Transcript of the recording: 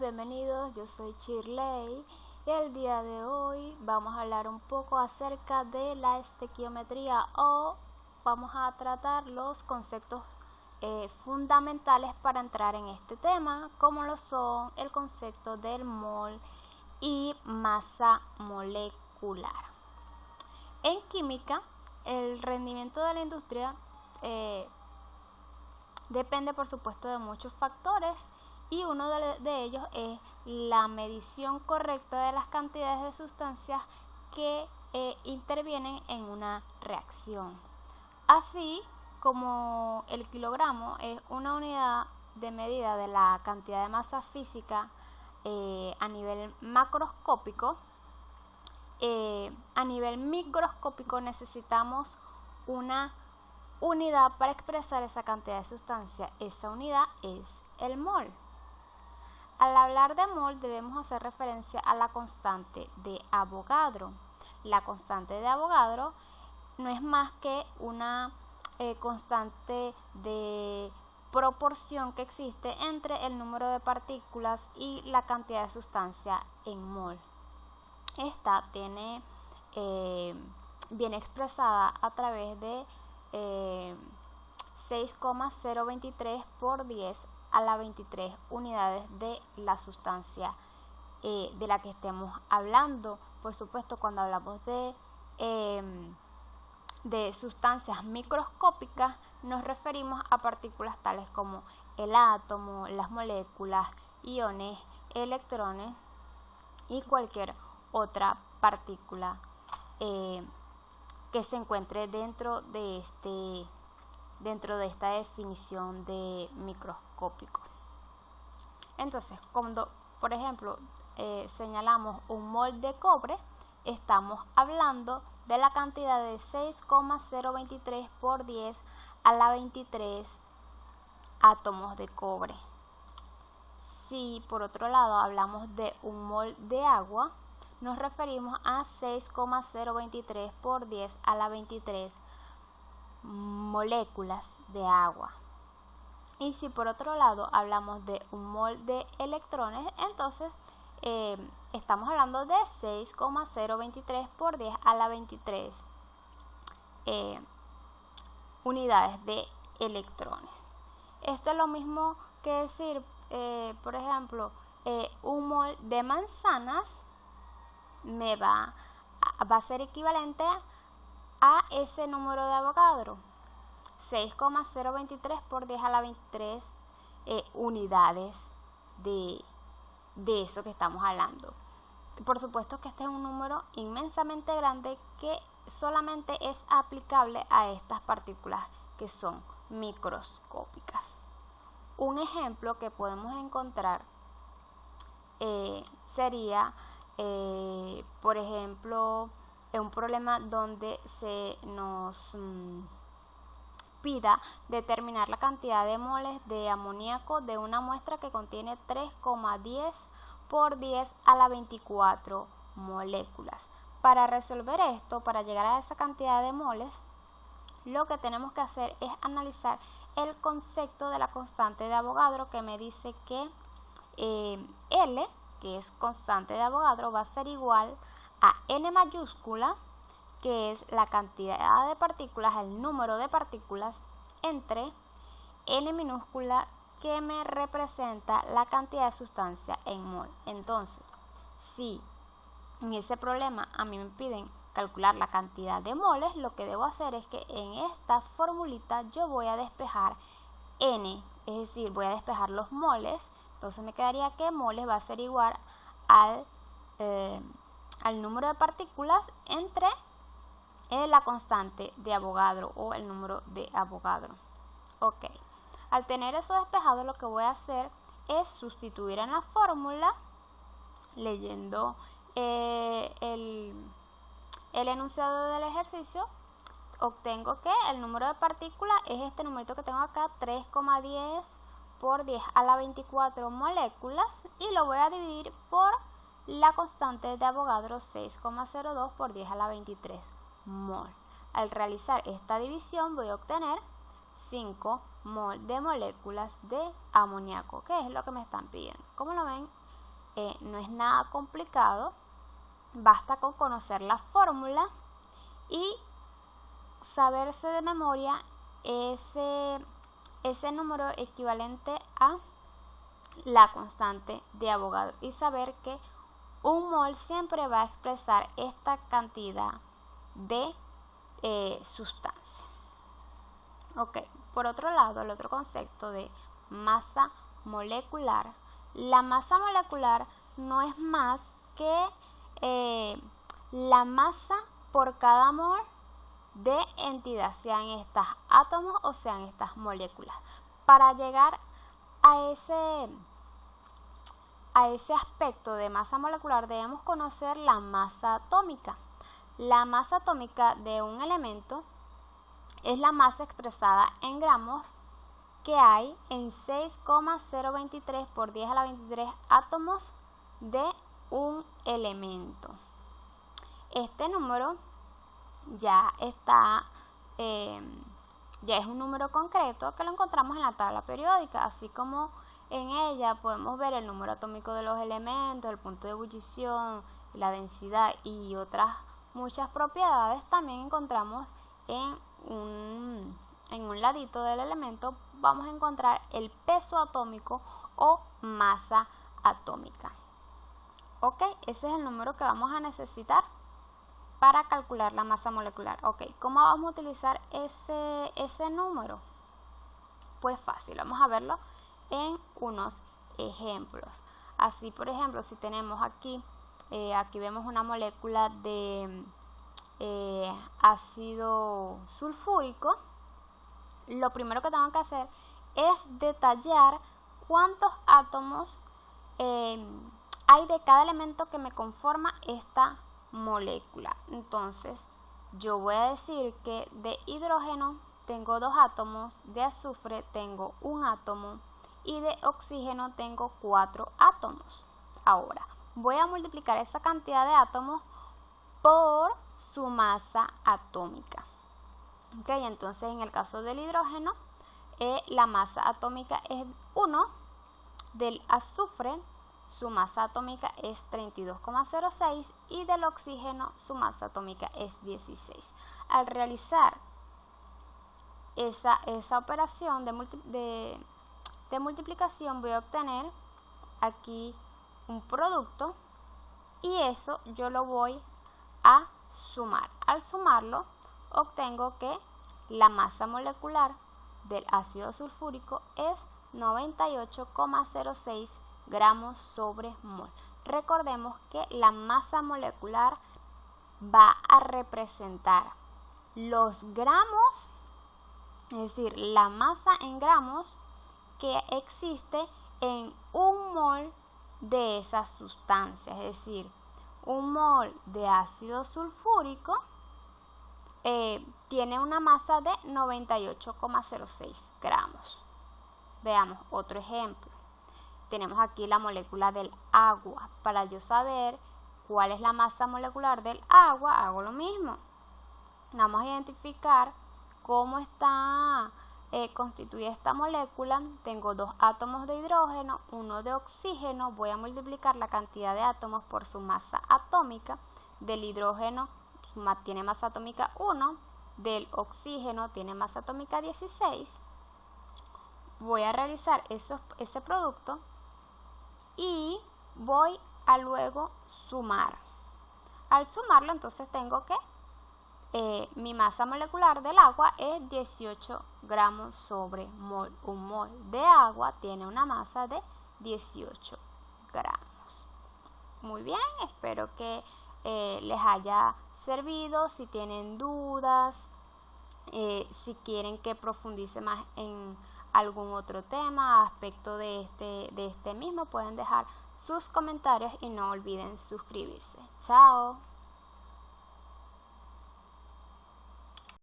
bienvenidos, yo soy Shirley y el día de hoy vamos a hablar un poco acerca de la estequiometría o vamos a tratar los conceptos fundamentales para entrar en este tema, como lo son el concepto del mol y masa molecular. En química, el rendimiento de la industria depende por supuesto de muchos factores y uno de ellos es la medición correcta de las cantidades de sustancias que intervienen en una reacción. Así como el kilogramo es una unidad de medida de la cantidad de masa física a nivel macroscópico, a nivel microscópico necesitamos una unidad para expresar esa cantidad de sustancia. Esa unidad es el mol. Al hablar de mol debemos hacer referencia a la constante de Avogadro. La constante de Avogadro no es más que una constante de proporción que existe entre el número de partículas y la cantidad de sustancia en mol. Esta viene expresada a través de 6,023 por 10 a la 23 unidades de la sustancia de la que estemos hablando. Por supuesto, cuando hablamos de sustancias microscópicas nos referimos a partículas tales como el átomo, las moléculas, iones, electrones y cualquier otra partícula que se encuentre dentro de esta definición de microscópico. Entonces, cuando por ejemplo señalamos un mol de cobre, estamos hablando de la cantidad de 6,023 por 10 a la 23 átomos de cobre. Si por otro lado hablamos de un mol de agua, nos referimos a 6,023 por 10 a la 23 moléculas de agua. Y si por otro lado hablamos de un mol de electrones, entonces estamos hablando de 6,023 por 10 a la 23 unidades de electrones. Esto es lo mismo que decir, por ejemplo, un mol de manzanas va a ser equivalente a ese número de Avogadro, 6,023 por 10 a la 23 unidades de eso que estamos hablando. Por supuesto que este es un número inmensamente grande que solamente es aplicable a estas partículas que son microscópicas. Un ejemplo que podemos encontrar sería por ejemplo un problema donde se nos pida determinar la cantidad de moles de amoníaco de una muestra que contiene 3,10 por 10 a la 24 moléculas. Para resolver esto, para llegar a esa cantidad de moles, lo que tenemos que hacer es analizar el concepto de la constante de Avogadro, que me dice que L, que es constante de Avogadro, va a ser igual a N mayúscula, que es la cantidad de partículas, el número de partículas, entre N minúscula, que me representa la cantidad de sustancia en mol. Entonces, si en ese problema a mí me piden calcular la cantidad de moles, lo que debo hacer es que en esta formulita yo voy a despejar N, es decir, voy a despejar los moles. Entonces me quedaría que moles va a ser igual al número de partículas entre la constante de Avogadro o el número de Avogadro. Ok, al tener eso despejado, lo que voy a hacer es sustituir en la fórmula leyendo el enunciado del ejercicio. Obtengo que el número de partículas es este numerito que tengo acá, 3,10 por 10 a la 24 moléculas, y lo voy a dividir por la constante de Avogadro, 6,02 por 10 a la 23 mol. Al realizar esta división voy a obtener 5 mol de moléculas de amoníaco, que es lo que me están pidiendo. Como lo ven, no es nada complicado, basta con conocer la fórmula y saberse de memoria ese número equivalente a la constante de Avogadro y saber que un mol siempre va a expresar esta cantidad de sustancia. Ok, por otro lado, el otro concepto de masa molecular. La masa molecular no es más que la masa por cada mol de entidad, sean estas átomos o sean estas moléculas. Para llegar a ese aspecto de masa molecular debemos conocer la masa atómica. La masa atómica de un elemento es la masa expresada en gramos que hay en 6,023 por 10 a la 23 átomos de un elemento. Este número ya es un número concreto que lo encontramos en la tabla periódica, así como en ella podemos ver el número atómico de los elementos, el punto de ebullición, la densidad y otras muchas propiedades. También encontramos en un ladito del elemento vamos a encontrar el peso atómico o masa atómica. Ok, ese es el número que vamos a necesitar para calcular la masa molecular. Ok, ¿cómo vamos a utilizar ese número? Pues fácil, vamos a verlo en unos ejemplos. Así, por ejemplo, si tenemos aquí vemos una molécula de ácido sulfúrico, lo primero que tengo que hacer es detallar cuántos átomos hay de cada elemento que me conforma esta molécula. Entonces yo voy a decir que de hidrógeno tengo 2 átomos, de azufre tengo 1 átomo y de oxígeno tengo 4 átomos. Ahora voy a multiplicar esa cantidad de átomos por su masa atómica. Ok, entonces en el caso del hidrógeno la masa atómica es 1, del azufre su masa atómica es 32,06 y del oxígeno su masa atómica es 16. Al realizar esa operación de multiplicación voy a obtener aquí un producto y eso yo lo voy a sumar. Al sumarlo obtengo que la masa molecular del ácido sulfúrico es 98,06 gramos sobre mol. Recordemos que la masa molecular va a representar los gramos, es decir, la masa en gramos que existe en un mol de esa sustancia, es decir, un mol de ácido sulfúrico tiene una masa de 98,06 gramos. Veamos otro ejemplo. Tenemos aquí la molécula del agua. Para yo saber cuál es la masa molecular del agua, hago lo mismo. Vamos a identificar cómo está constituida esta molécula. Tengo 2 átomos de hidrógeno, 1 de oxígeno. Voy a multiplicar la cantidad de átomos por su masa atómica. Del hidrógeno tiene masa atómica 1, del oxígeno tiene masa atómica 16. Voy a realizar ese producto y voy a luego sumar. Al sumarlo entonces tengo que mi masa molecular del agua es 18 gramos sobre mol. Un mol de agua tiene una masa de 18 gramos. Muy bien, espero que les haya servido. Si tienen dudas, si quieren que profundice más en algún otro tema, aspecto de este mismo, pueden dejar sus comentarios y no olviden suscribirse. Chao.